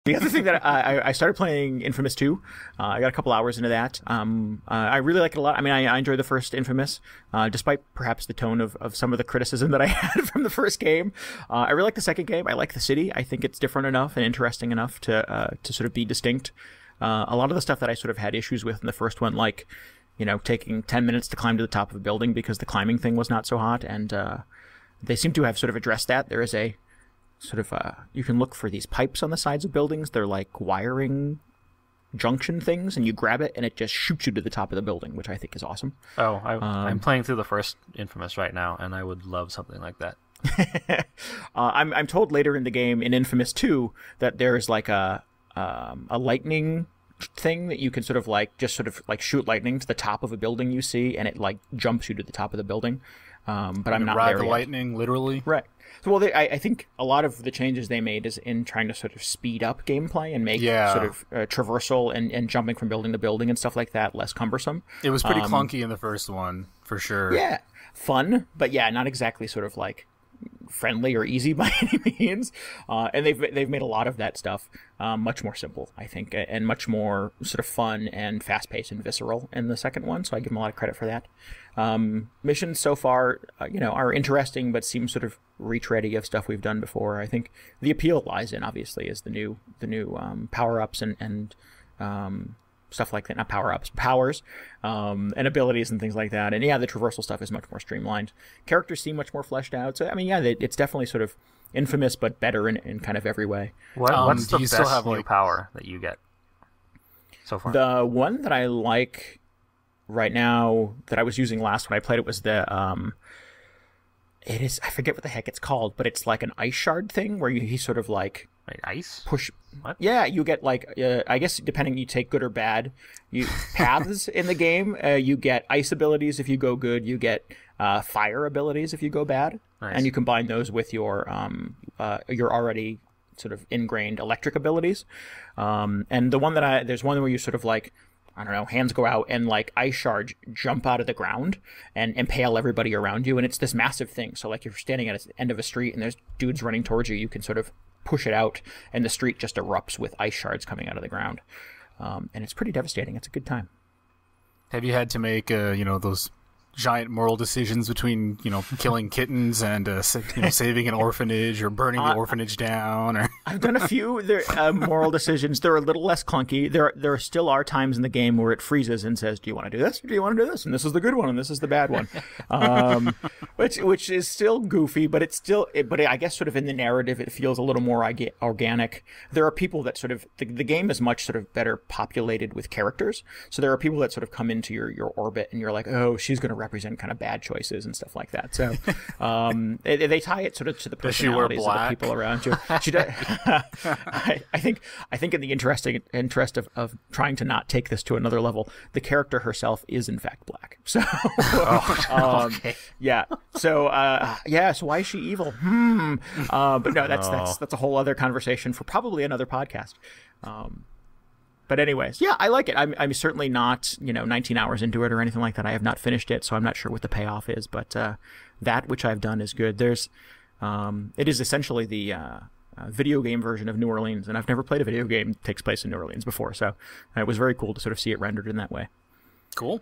The other thing that I started playing Infamous 2. I got a couple hours into that. I really like it a lot. I mean, I enjoyed the first Infamous, despite perhaps the tone of some of the criticism that I had from the first game. I really like the second game. I like the city. I think it's different enough and interesting enough to sort of be distinct. A lot of the stuff that I sort of had issues with in the first one, like, taking 10 minutes to climb to the top of a building because the climbing thing was not so hot, and they seem to have sort of addressed that. There is a sort of you can look for these pipes on the sides of buildings. They're like wiring junction things, and you grab it and it just shoots you to the top of the building, which I think is awesome. I'm playing through the first Infamous right now, and I would love something like that. I'm told later in the game in Infamous 2 that there's like a lightning thing that you can sort of like shoot lightning to the top of a building you see, and it like jumps you to the top of the building. But I'm not there yet. Lightning, literally. Right. So, well, I think a lot of the changes they made is in trying to sort of speed up gameplay and make sort of traversal and jumping from building to building and stuff like that less cumbersome. It was pretty clunky in the first one, for sure. Yeah. Fun, but yeah, not exactly sort of like friendly or easy by any means. And they've made a lot of that stuff much more simple, I think, and much more sort of fun and fast-paced and visceral in the second one, so I give them a lot of credit for that. Missions so far, are interesting, but seem sort of retready of stuff we've done before. I think the appeal lies in, obviously, is the new power-ups and stuff like that. Not power-ups, powers, and abilities and things like that. And yeah, the traversal stuff is much more streamlined. Characters seem much more fleshed out. So I mean, yeah, it's definitely sort of Infamous, but better in kind of every way. What's the best new power that you get so far? The one that I like right now that I was using last when I played it was the it is, I forget what the heck it's called, but it's like an ice shard thing where he sort of like ice push. What? Yeah, you get like I guess depending, you take good or bad paths in the game. You get ice abilities if you go good. You get fire abilities if you go bad. Nice. And you combine those with your already sort of ingrained electric abilities. And the one that there's one where you sort of like, I don't know, hands go out and like ice shards jump out of the ground and impale everybody around you. And it's this massive thing. So like if you're standing at the end of a street and there's dudes running towards you, you can sort of push it out and the street just erupts with ice shards coming out of the ground. And it's pretty devastating. It's a good time. Have you had to make, those giant moral decisions between, killing kittens and saving an orphanage or burning the orphanage down? Or I've done a few moral decisions. They're a little less clunky. There still are times in the game where it freezes and says, "Do you want to do this? Or do you want to do this?" And this is the good one, and this is the bad one, which is still goofy, but it's still. But I guess sort of in the narrative, it feels a little more organic. There are people that sort of the game is much sort of better populated with characters. So there are people that sort of come into your orbit, and you're like, "Oh, she's going to represent kind of bad choices and stuff like that." So they tie it sort of to the personalities of the people around you. She does. I think in the interest of trying to not take this to another level, the character herself is in fact black. So okay. Yeah. So so why is she evil? But no, that's a whole other conversation for probably another podcast. But anyways, yeah, I like it. I'm certainly not 19 hours into it or anything like that. I have not finished it, so I'm not sure what the payoff is. But that which I've done is good. There's it is essentially the video game version of New Orleans, and I've never played a video game that takes place in New Orleans before, so it was very cool to sort of see it rendered in that way. Cool.